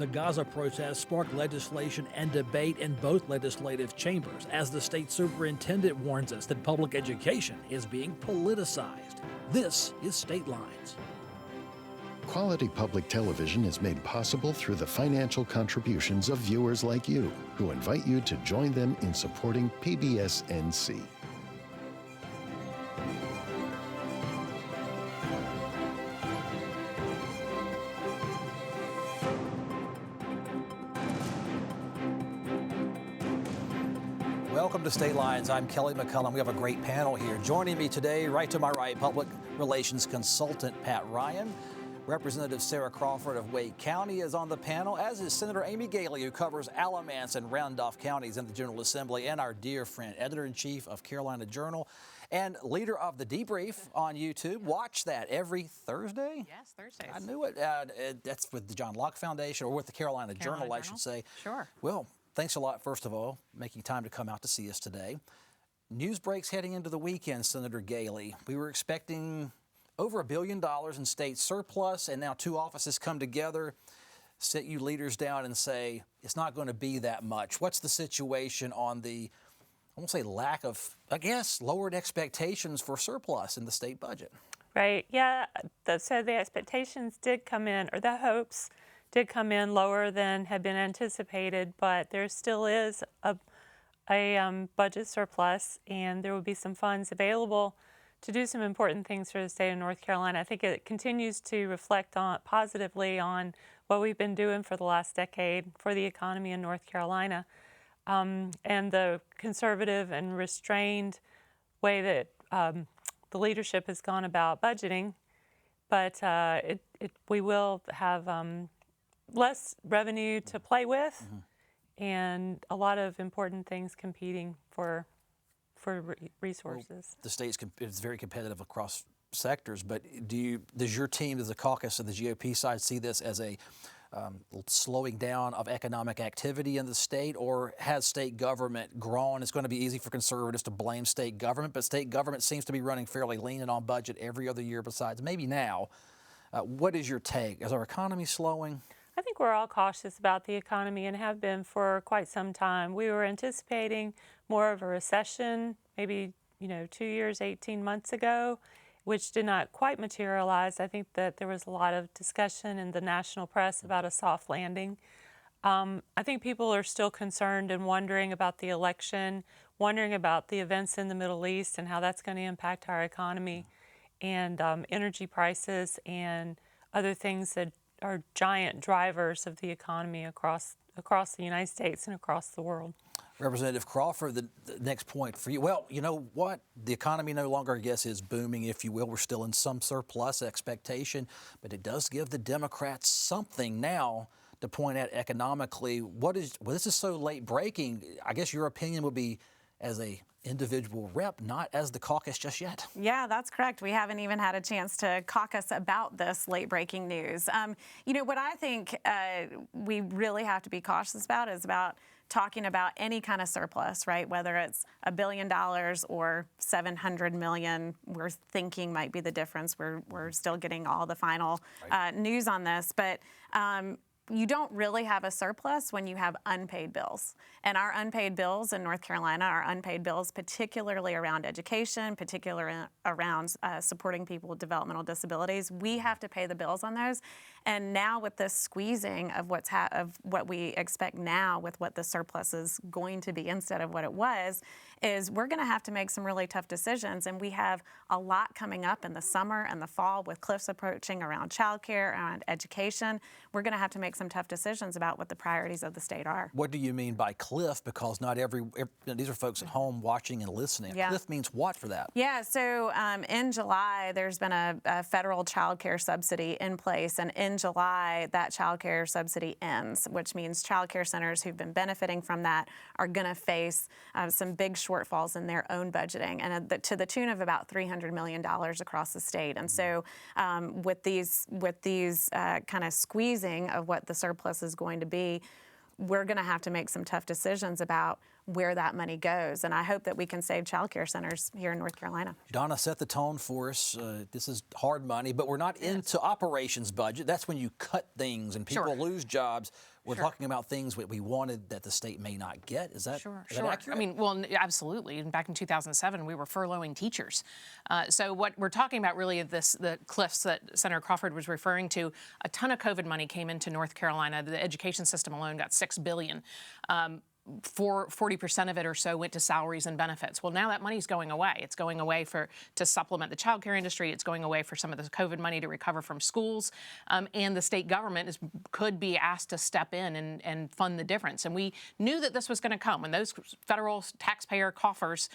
The Gaza protests sparked legislation and debate in both legislative chambers as the state superintendent warns us that public education is being politicized. This is State Lines. Quality public television is made possible through the financial contributions of viewers like you, who invite you to join them in supporting PBS-NC. Welcome to State Lines. I'm Kelly McCullen. We have a great panel here. Joining me today, right to my right, Public Relations Consultant Pat Ryan. Representative Sarah Crawford of Wake County is on the panel, as is Senator Amy Galey, who covers Alamance and Randolph counties in the General Assembly, and our dear friend, Editor-in-Chief of Carolina Journal and leader of The Debrief on YouTube. Watch that every Thursday? Yes, Thursdays. I knew it. That's with the John Locke Foundation, or with the Carolina Journal, I should say. Sure. Well, thanks a lot, first of all, making time to come out to see us today. News breaks heading into the weekend, Senator Galey. We were expecting over $1 billion in state surplus, and now two offices come together, sit you leaders down and say, it's not going to be that much. What's the situation on the, I won't say lack of, I guess, lowered expectations for surplus in the state budget? Right, yeah, so the expectations did come in, or the hopes did come in lower than had been anticipated, but there still is a budget surplus, and there will be some funds available to do some important things for the state of North Carolina. I think it continues to reflect positively on what we've been doing for the last decade for the economy in North Carolina, and the conservative and restrained way that the leadership has gone about budgeting. But we will have less revenue to play with, and a lot of important things competing for resources. Well, the state is very competitive across sectors, but does your team, does the caucus of the GOP side see this as a slowing down of economic activity in the state, or has state government grown? It's going to be easy for conservatives to blame state government, but state government seems to be running fairly lean and on budget every other year besides maybe now. What is your take? Is our economy slowing? I think we're all cautious about the economy and have been for quite some time. We were anticipating more of a recession, maybe 2 years, 18 months ago, which did not quite materialize. I think that there was a lot of discussion in the national press about a soft landing. I think people are still concerned and wondering about the election, wondering about the events in the Middle East and how that's going to impact our economy, and energy prices and other things that are giant drivers of the economy across the United States and across the world. Representative Crawford, the next point for you. Well, you know what? The economy no longer, I guess, is booming, if you will. We're still in some surplus expectation, but it does give the Democrats something now to point at economically. This is so late breaking. I guess your opinion would be as a individual rep, not as the caucus just yet. Yeah, that's correct. We haven't even had a chance to caucus about this late-breaking news. What I think we really have to be cautious about is about talking about any kind of surplus, right? Whether it's $1 billion or $700 million, we're thinking might be the difference. We're still getting all the final news on this, but you don't really have a surplus when you have unpaid bills. And our unpaid bills in North Carolina, our unpaid bills particularly around education, particularly around supporting people with developmental disabilities, we have to pay the bills on those. And now with this squeezing of what we expect now with what the surplus is going to be instead of what it was, is we're going to have to make some really tough decisions. And we have a lot coming up in the summer and the fall with cliffs approaching around childcare, around education. We're going to have to make some tough decisions about what the priorities of the state are. What do you mean by cliff? Because not every these are folks at home watching and listening. Yeah. Cliff means what for that? Yeah, so in July, there's been a federal child care subsidy in place, and in July, that child care subsidy ends, which means child care centers who've been benefiting from that are going to face some big shortfalls in their own budgeting, and to the tune of about $300 million across the state. And so with these kind of squeezing of what the surplus is going to be, we're going to have to make some tough decisions about where that money goes. And I hope that we can save child care centers here in North Carolina. Donna, set the tone for us. This is hard money, but we're not into operations budget. That's when you cut things and people lose jobs. We're talking about things that we wanted that the state may not get. Is that, is that accurate? I mean, well, absolutely. And back in 2007, we were furloughing teachers. So what we're talking about really is the cliffs that Senator Crawford was referring to. A ton of COVID money came into North Carolina. The education system alone got $6 billion. 40% of it or so went to salaries and benefits. Well, now that money's going away. It's going away to supplement the child care industry. It's going away for some of the COVID money to recover from schools. And the state government could be asked to step in and fund the difference. And we knew that this was going to come. When those federal taxpayer coffers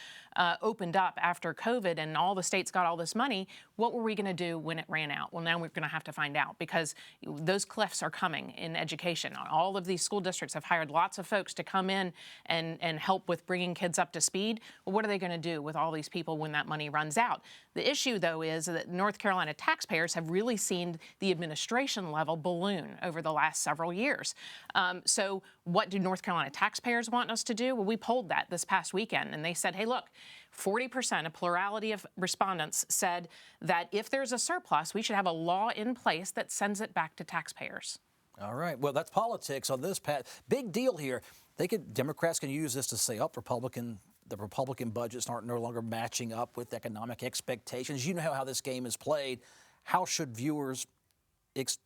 opened up after COVID and all the states got all this money, what were we going to do when it ran out? Well, now we're going to have to find out, because those cliffs are coming in education. All of these school districts have hired lots of folks to come in and help with bringing kids up to speed. Well, what are they going to do with all these people when that money runs out? The issue, though, is that North Carolina taxpayers have really seen the administration level balloon over the last several years. So what do North Carolina taxpayers want us to do? Well, we polled that this past weekend, and they said, hey, look, 40%, a plurality of respondents, said that if there's a surplus, we should have a law in place that sends it back to taxpayers. All right. Well, that's politics on this, Pat. Big deal here. Democrats can use this to say, the Republican budgets aren't no longer matching up with economic expectations. You know how this game is played. How should viewers,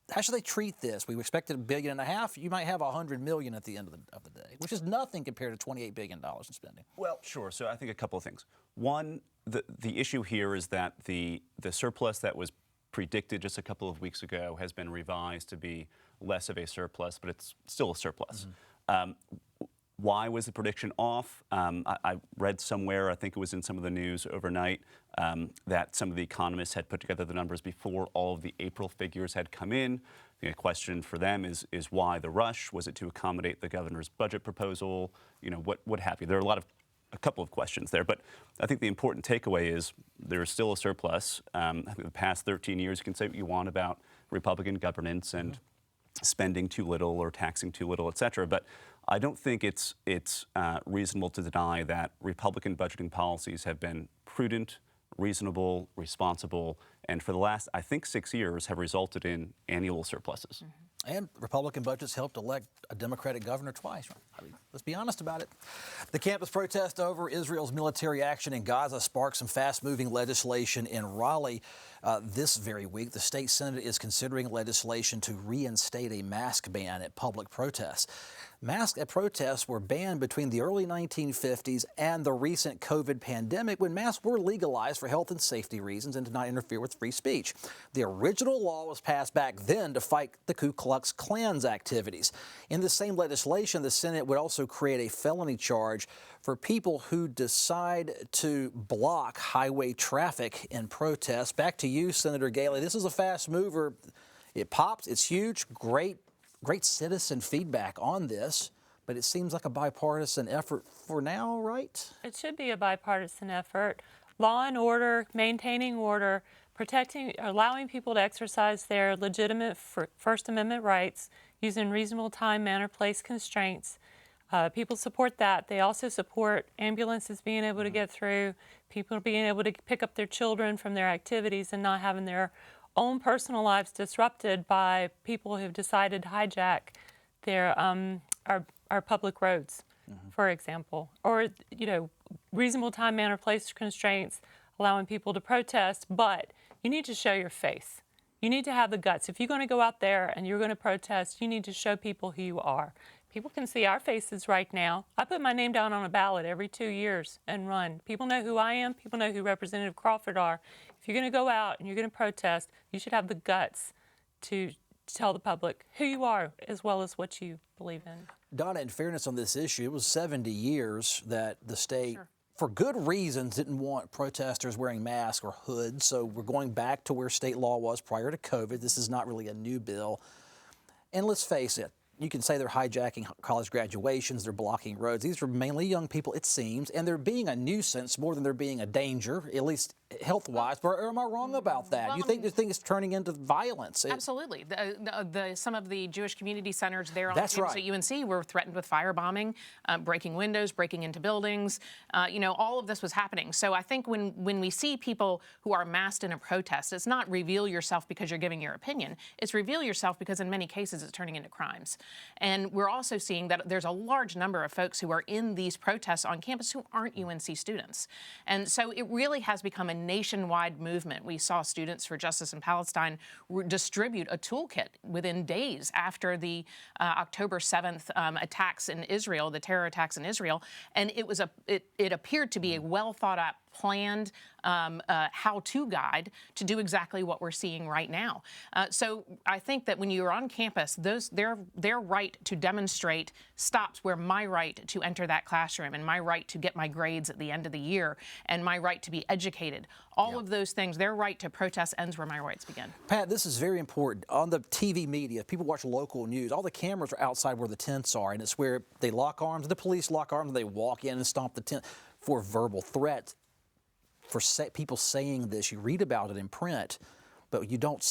how should they treat this? We expected $1.5 billion. You might have $100 million at the end of the day, which is nothing compared to $28 billion in spending. Well, sure. So I think a couple of things. One, the issue here is that the surplus that was predicted just a couple of weeks ago has been revised to be less of a surplus, but it's still a surplus. Mm-hmm. Why was the prediction off? I read somewhere, I think it was in some of the news overnight, that some of the economists had put together the numbers before all of the April figures had come in. The question for them is why the rush? Was it to accommodate the governor's budget proposal? You know, what have you? There are a couple of questions there, but I think the important takeaway is there is still a surplus. I think the past 13 years, you can say what you want about Republican governance and spending too little or taxing too little, et cetera, but I don't think it's reasonable to deny that Republican budgeting policies have been prudent, reasonable, responsible, and for the last, I think, 6 years have resulted in annual surpluses. Mm-hmm. And Republican budgets helped elect a Democratic governor twice. I mean, let's be honest about it. The campus protest over Israel's military action in Gaza sparked some fast-moving legislation in Raleigh. This very week, the state Senate is considering legislation to reinstate a mask ban at public protests. Masks at protests were banned between the early 1950s and the recent COVID pandemic, when masks were legalized for health and safety reasons and to not interfere with free speech. The original law was passed back then to fight the Ku Klux Klan's activities. In the same legislation, the Senate would also create a felony charge for people who decide to block highway traffic in protests. Back to you, Senator Galey. This is a fast mover. It pops. It's huge. Great citizen feedback on this, but it seems like a bipartisan effort for now, right? It should be a bipartisan effort. Law and order, maintaining order, protecting, allowing people to exercise their legitimate First Amendment rights using reasonable time, manner, place constraints. People support that. They also support ambulances being able to get through, people being able to pick up their children from their activities and not having their own personal lives disrupted by people who've decided to hijack their our public roads, for example, or reasonable time, manner, place constraints, allowing people to protest, but you need to show your face. You need to have the guts. If you're going to go out there and you're going to protest, you need to show people who you are. People can see our faces right now. I put my name down on a ballot every 2 years and run. People know who I am. People know who Representative Crawford are. If you're going to go out and you're going to protest, you should have the guts to tell the public who you are as well as what you believe in. Donna, in fairness on this issue, it was 70 years that the state, for good reasons, didn't want protesters wearing masks or hoods. So we're going back to where state law was prior to COVID. This is not really a new bill. And let's face it, you can say they're hijacking college graduations, they're blocking roads. These are mainly young people, it seems, and they're being a nuisance more than they're being a danger, at least health-wise. Or am I wrong about that? Well, You think this thing is turning into violence? Absolutely. Some of the Jewish community centers there on That's campus right. at UNC were threatened with firebombing, breaking windows, breaking into buildings. All of this was happening. So I think when we see people who are massed in a protest, it's not reveal yourself because you're giving your opinion. It's reveal yourself because in many cases it's turning into crimes. And we're also seeing that there's a large number of folks who are in these protests on campus who aren't UNC students. And so it really has become a nationwide movement. We saw Students for Justice in Palestine distribute a toolkit within days after the October 7th attacks in Israel, the terror attacks in Israel, and it appeared to be a well thought out, planned how-to guide to do exactly what we're seeing right now. So I think that when you're on campus, their right to demonstrate stops where my right to enter that classroom and my right to get my grades at the end of the year and my right to be educated, all of those things, their right to protest ends where my rights begin. Pat, this is very important. On the TV media, people watch local news. All the cameras are outside where the tents are, and it's where they lock arms. The police lock arms, and they walk in and stomp the tent for verbal threats. For people saying this, you read about it in print, but you don't.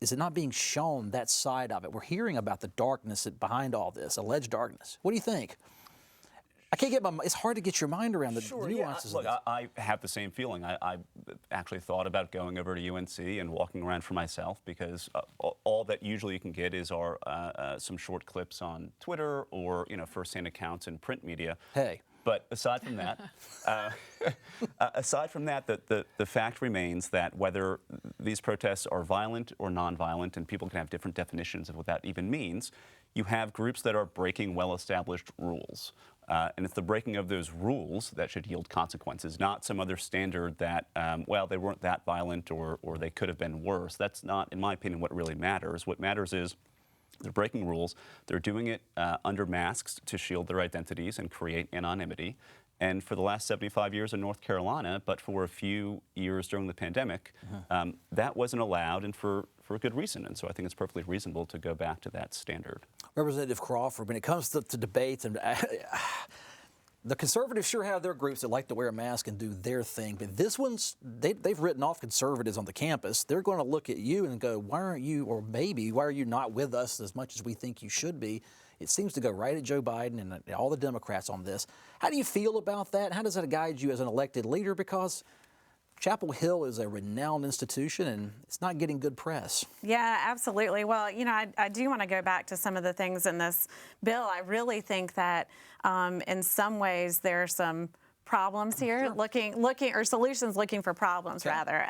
Is it not being shown that side of it? We're hearing about the darkness behind all this, alleged darkness. What do you think? I can't get it's hard to get your mind around the nuances of Look, this. I have the same feeling. I actually thought about going over to UNC and walking around for myself because all that usually you can get is some short clips on Twitter or first-hand accounts in print media. Hey. But aside from that, the fact remains that whether these protests are violent or nonviolent, and people can have different definitions of what that even means, you have groups that are breaking well-established rules. And it's the breaking of those rules that should yield consequences, not some other standard that, they weren't that violent or they could have been worse. That's not, in my opinion, what really matters. What matters is they're breaking rules. They're doing it under masks to shield their identities and create anonymity. And for the last 75 years in North Carolina, but for a few years during the pandemic, that wasn't allowed, and for a good reason. And so I think it's perfectly reasonable to go back to that standard. Representative Crawford, when it comes to debates, and the conservatives sure have their groups that like to wear a mask and do their thing, but this one's, they've written off conservatives on the campus. They're going to look at you and go, why aren't you, or maybe, why are you not with us as much as we think you should be? It seems to go right at Joe Biden and all the Democrats on this. How do you feel about that? How does that guide you as an elected leader? Because Chapel Hill is a renowned institution, and it's not getting good press. Yeah, absolutely. Well, I do want to go back to some of the things in this bill. I really think that in some ways there are some problems here, or solutions looking for problems, rather.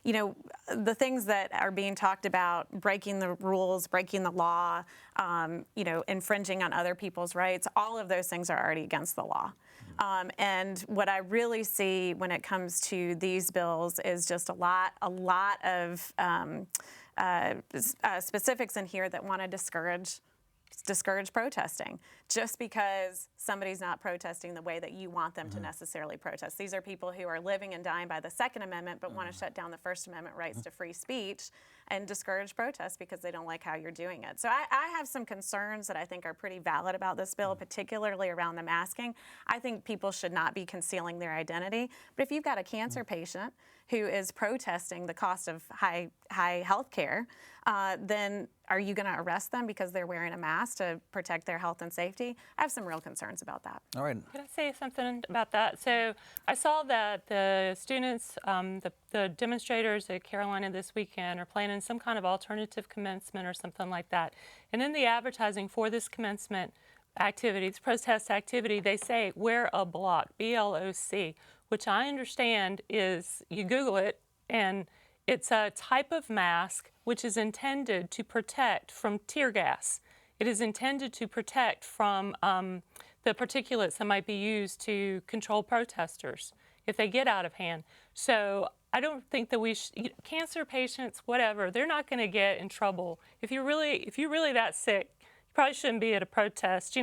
The things that are being talked about, breaking the rules, breaking the law, infringing on other people's rights, all of those things are already against the law. And what I really see when it comes to these bills is just a lot of specifics in here that want to discourage protesting just because somebody's not protesting the way that you want them to necessarily protest. These are people who are living and dying by the Second Amendment but want to shut down the First Amendment rights to free speech and discourage protests because they don't like how you're doing it. So I have some concerns that I think are pretty valid about this bill, particularly around the masking. I think people should not be concealing their identity. But if you've got a cancer patient who is protesting the cost of high health care, then are you going to arrest them because they're wearing a mask to protect their health and safety? I have some real concerns about that. All right. Can I say something about that? So I saw that the students, the demonstrators at Carolina this weekend are planning some kind of alternative commencement or something like that. And in the advertising for this commencement activity, this protest activity, they say wear a block, B-L-O-C, which I understand is, you Google it, and it's a type of mask which is intended to protect from tear gas. It is intended to protect from the particulates that might be used to control protesters if they get out of hand. So I don't think that cancer patients, whatever, they're not going to get in trouble. If you're really that sick, you probably shouldn't be at a protest.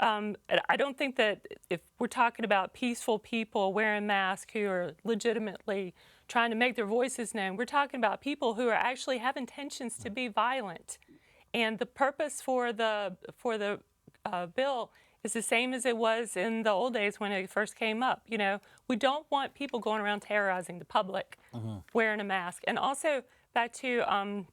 I don't think that if we're talking about peaceful people wearing masks who are legitimately trying to make their voices known, we're talking about people who actually have intentions to be violent. And the purpose for the bill is the same as it was in the old days when it first came up. You know, we don't want people going around terrorizing the public wearing a mask. And also back to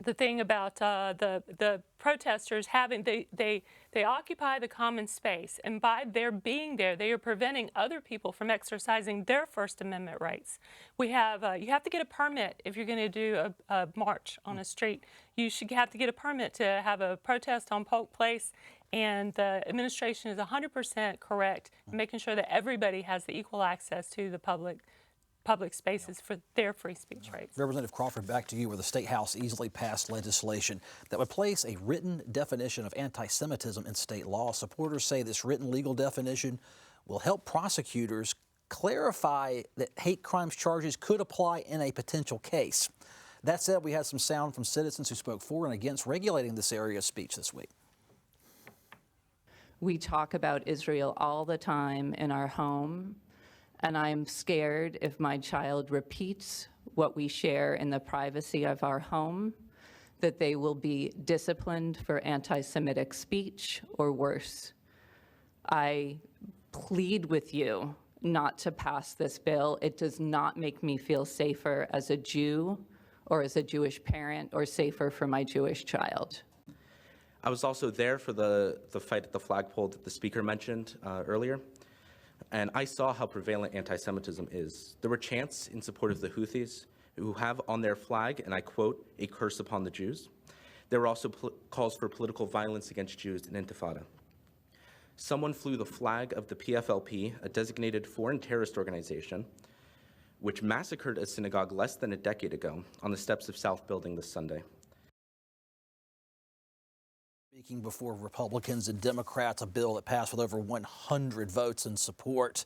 the thing about the protesters having, they occupy the common space, and by their being there, they are preventing other people from exercising their First Amendment rights. We have, you have to get a permit if you're going to do a march on a street. You should have to get a permit to have a protest on Polk Place, and the administration is 100% correct in making sure that everybody has the equal access to the public spaces for their free speech rights. Representative Crawford, back to you, where the State House easily passed legislation that would place a written definition of anti-Semitism in state law. Supporters say this written legal definition will help prosecutors clarify that hate crimes charges could apply in a potential case. That said, we had some sound from citizens who spoke for and against regulating this area of speech this week. We talk about Israel all the time in our home, and I'm scared if my child repeats what we share in the privacy of our home, that they will be disciplined for anti-Semitic speech or worse. I plead with you not to pass this bill. It does not make me feel safer as a Jew or as a Jewish parent, or safer for my Jewish child. I was also there for the fight at the flagpole that the speaker mentioned earlier, and I saw how prevalent anti-Semitism is. There were chants in support of the Houthis, who have on their flag, and I quote, "a curse upon the Jews." There were also calls for political violence against Jews in Intifada. Someone flew the flag of the PFLP, a designated foreign terrorist organization, which massacred a synagogue less than a decade ago, on the steps of South Building this Sunday. Speaking before Republicans and Democrats, a bill that passed with over 100 votes in support.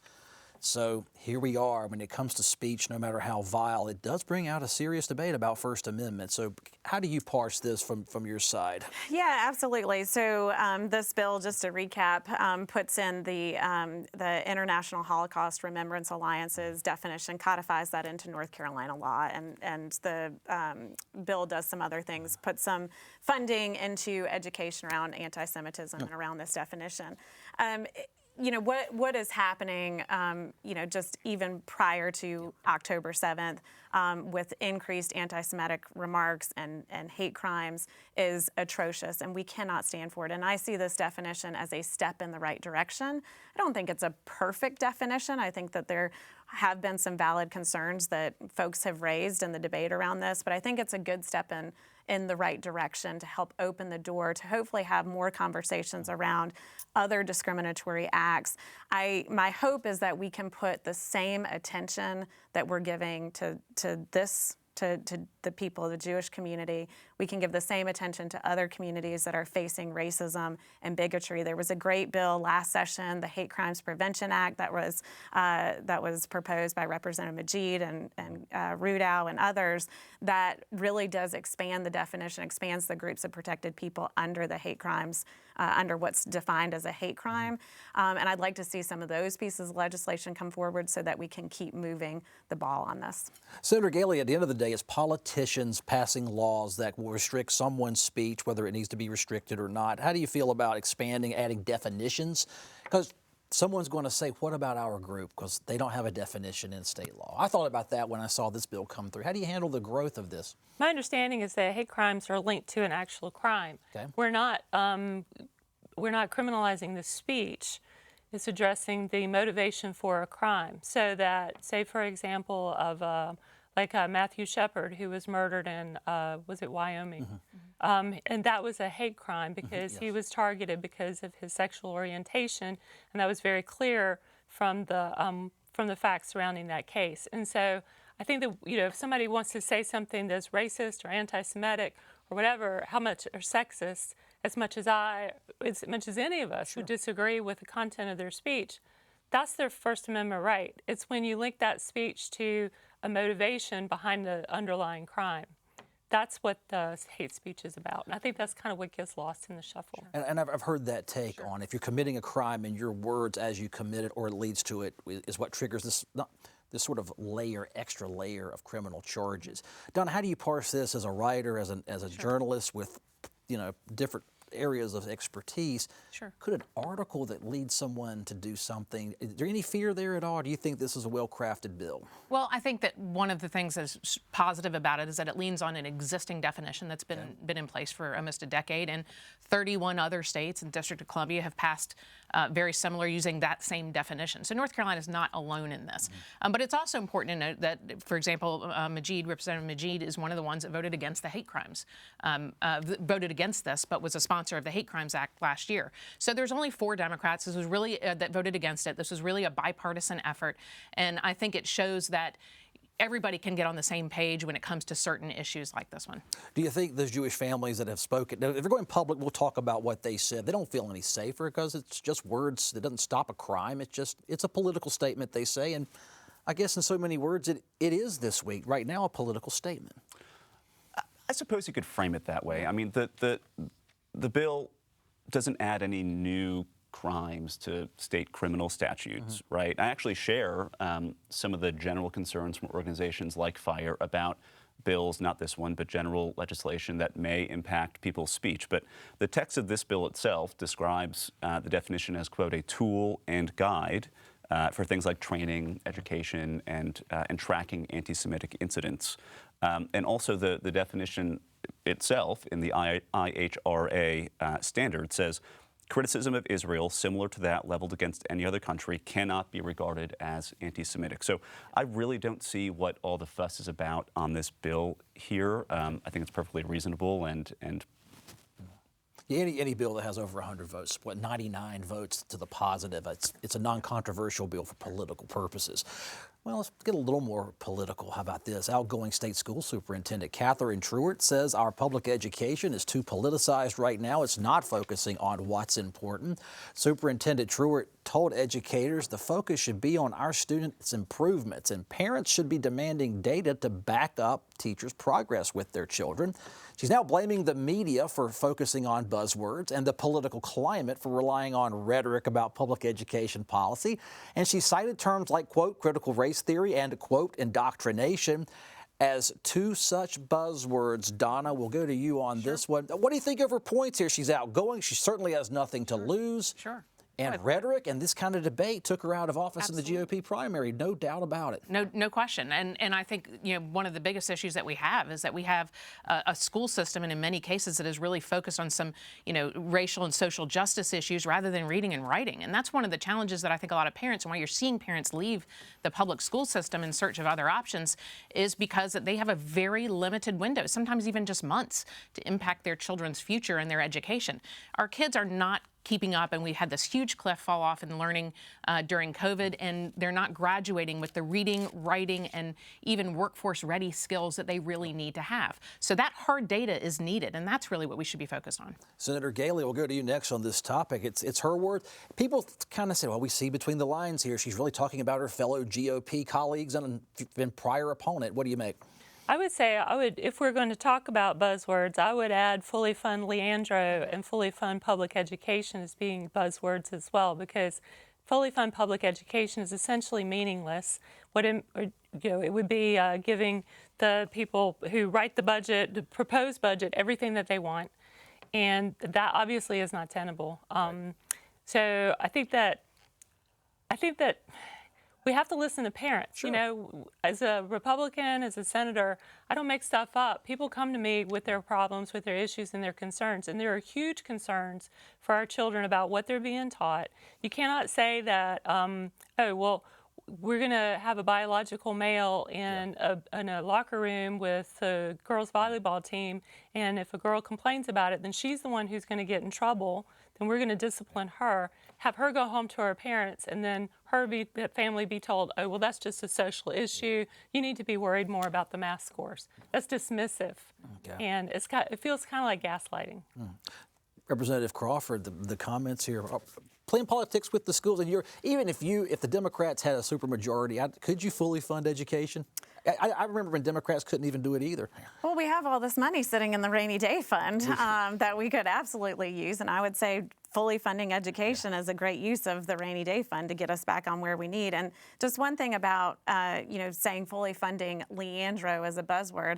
So here we are. When it comes to speech, no matter how vile, it does bring out a serious debate about First Amendment. So how do you parse this from your side? Yeah, absolutely. So this bill, just to recap, puts in the International Holocaust Remembrance Alliance's definition, codifies that into North Carolina law, and the bill does some other things, puts some funding into education around anti-Semitism and around this definition. You know, what is happening, you know, just even prior to October 7th with increased anti-Semitic remarks and hate crimes is atrocious, and we cannot stand for it. And I see this definition as a step in the right direction. I don't think it's a perfect definition. I think that there have been some valid concerns that folks have raised in the debate around this, but I think it's a good step in the right direction to help open the door to hopefully have more conversations around other discriminatory acts. My hope is that we can put the same attention that we're giving to the people, the Jewish community. We can give the same attention to other communities that are facing racism and bigotry. There was a great bill last session, the Hate Crimes Prevention Act, that was proposed by Representative Majid and Rudow and others, that really does expand the definition, expands the groups of protected people under the hate crimes, under what's defined as a hate crime. And I'd like to see some of those pieces of legislation come forward so that we can keep moving the ball on this. Senator Galey, at the end of the day, it's politicians passing laws that will restrict someone's speech, whether it needs to be restricted or not. How do you feel about expanding, adding definitions? Because someone's going to say, what about our group? Because they don't have a definition in state law. I thought about that when I saw this bill come through. How do you handle the growth of this? My understanding is that hate crimes are linked to an actual crime. Okay. We're not criminalizing the speech. It's addressing the motivation for a crime. So that, say for example, of Matthew Shepard, who was murdered in, was it Wyoming? And that was a hate crime because yes. he was targeted because of his sexual orientation, and that was very clear from the facts surrounding that case. And so I think that, you know, if somebody wants to say something that's racist or anti-Semitic or whatever, or sexist, as much as any of us who disagree with the content of their speech, that's their First Amendment right. It's when you link that speech to a motivation behind the underlying crime. That's what the hate speech is about. And I think that's kind of what gets lost in the shuffle. And I've heard that take on if you're committing a crime and your words as you commit it or it leads to it is what triggers this sort of extra layer of criminal charges. Donna, how do you parse this as a writer, as a journalist with different areas of expertise. Sure. Could an article that leads someone to do something, is there any fear there at all? Or do you think this is a well-crafted bill? Well, I think that one of the things that's positive about it is that it leans on an existing definition that's been in place for almost a decade, and 31 other states and District of Columbia have passed very similar using that same definition. So North Carolina is not alone in this. But it's also important to note that, for example, Representative Majid is one of the ones that voted against the hate crimes, voted against this, but was a sponsor of the Hate Crimes Act last year. So there's only 4 Democrats. This was really that voted against it. This was really a bipartisan effort, and I think it shows that everybody can get on the same page when it comes to certain issues like this one. Do you think those Jewish families that have spoken, if they're going public, we'll talk about what they said, they don't feel any safer because it's just words that doesn't stop a crime. It's a political statement they say, and I guess in so many words it is this week, right now, a political statement. I suppose you could frame it that way. I mean, the bill doesn't add any new crimes to state criminal statutes, right? I actually share some of the general concerns from organizations like FIRE about bills, not this one, but general legislation that may impact people's speech. But the text of this bill itself describes the definition as, quote, a tool and guide for things like training, education, and tracking anti-Semitic incidents. And also the definition itself in the IHRA standard says, criticism of Israel, similar to that leveled against any other country, cannot be regarded as anti-Semitic. So I really don't see what all the fuss is about on this bill here. I think it's perfectly reasonable and Yeah, any bill that has over 100 votes, 99 votes to the positive, it's a non-controversial bill for political purposes. Well, let's get a little more political. How about this? Outgoing state school superintendent Catherine Truitt says our public education is too politicized right now. It's not focusing on what's important. Superintendent Truitt told educators the focus should be on our students' improvements, and parents should be demanding data to back up teachers' progress with their children. She's now blaming the media for focusing on buzzwords and the political climate for relying on rhetoric about public education policy. And she cited terms like, quote, critical race theory and, quote, indoctrination as 2 such buzzwords. Donna, we'll go to you on this one. What do you think of her points here? She's outgoing. She certainly has nothing to lose. Sure. And rhetoric and this kind of debate took her out of office in the GOP primary, no doubt about it. No question. And I think one of the biggest issues that we have is that we have a school system, and in many cases that is really focused on some racial and social justice issues rather than reading and writing. And that's one of the challenges that I think a lot of parents, and why you're seeing parents leave the public school system in search of other options, is because they have a very limited window, sometimes even just months, to impact their children's future and their education. Our kids are not keeping up, and we had this huge cliff fall off in learning during COVID, and they're not graduating with the reading, writing, and even workforce-ready skills that they really need to have. So that hard data is needed, and that's really what we should be focused on. Senator Galey, we'll go to you next on this topic. It's her word. People kind of say, well, we see between the lines here. She's really talking about her fellow GOP colleagues and prior opponent. What do you make? I would say if we're going to talk about buzzwords, I would add fully fund Leandro and fully fund public education as being buzzwords as well, because fully fund public education is essentially meaningless. It would be giving the people who write the budget, the proposed budget, everything that they want, and that obviously is not tenable. So I think that we have to listen to parents. Sure. As a Republican, as a senator, I don't make stuff up. People come to me with their problems, with their issues and their concerns, and there are huge concerns for our children about what they're being taught. You cannot say that, we're going to have a biological male in a locker room with the girls' volleyball team, and if a girl complains about it, then she's the one who's going to get in trouble. Then we're going to discipline her, have her go home to her parents, and then the family be told, oh, well, that's just a social issue. You need to be worried more about the math scores. That's dismissive, and it feels kind of like gaslighting. Representative Crawford, the comments here. Playing politics with the schools, and if the Democrats had a supermajority, could you fully fund education? I remember when Democrats couldn't even do it either. Well, we have all this money sitting in the rainy day fund that we could absolutely use, and I would say fully funding education is a great use of the rainy day fund to get us back on where we need. And just one thing about saying fully funding Leandro as a buzzword.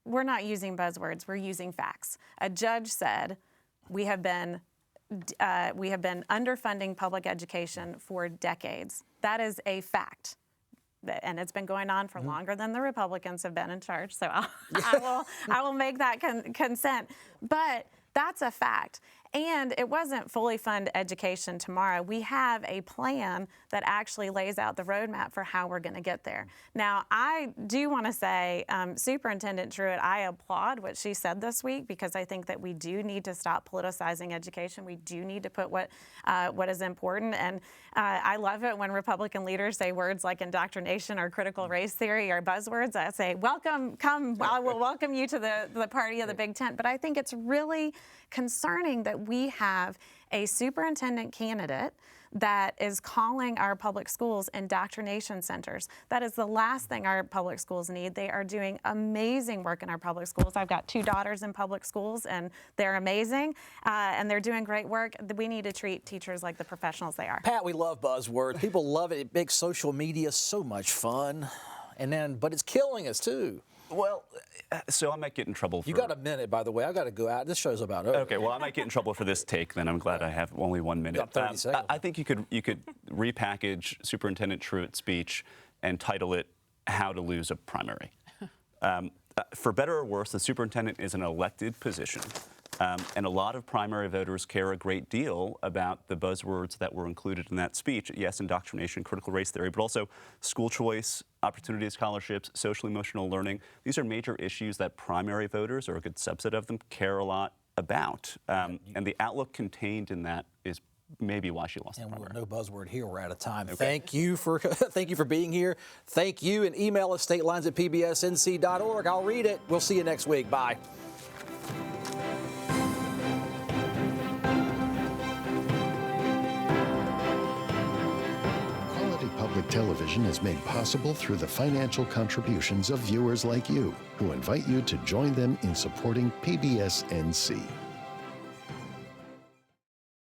we're not using buzzwords, we're using facts. A judge said we have been underfunding public education for decades. That is a fact. And it's been going on for longer than the Republicans have been in charge. So I will make that consent. But that's a fact. And it wasn't fully fund education tomorrow. We have a plan that actually lays out the roadmap for how we're going to get there. Now, I do want to say, Superintendent Truitt, I applaud what she said this week, because I think that we do need to stop politicizing education. We do need to put what is important. And I love it when Republican leaders say words like indoctrination or critical race theory or buzzwords. I say, welcome, come, I will welcome you to the party of the big tent. But I think it's really concerning that we have a superintendent candidate that is calling our public schools indoctrination centers. That is the last thing our public schools need. They are doing amazing work in our public schools. I've got 2 daughters in public schools, and they're amazing, and they're doing great work. We need to treat teachers like the professionals they are. Pat, we love buzzwords. People love it. It makes social media so much fun, but it's killing us too. Well, so I might get in trouble for... You got a minute, by the way. I got to go out. This show's about over. Okay, well, I might get in trouble for this take, then. I'm glad I have only 1 minute. You got 30 seconds. I think you could repackage Superintendent Truitt's speech and title it "How to Lose a Primary." For better or worse, the superintendent is an elected position. And a lot of primary voters care a great deal about the buzzwords that were included in that speech. Yes, indoctrination, critical race theory, but also school choice, opportunity scholarships, social emotional learning. These are major issues that primary voters, or a good subset of them, care a lot about. And the outlook contained in that is maybe why she lost the primary. No buzzword here. We're out of time. Okay. Thank you for being here. Thank you, and email us statelines@pbsnc.org. I'll read it. We'll see you next week. Bye. Public television is made possible through the financial contributions of viewers like you, who invite you to join them in supporting PBS NC.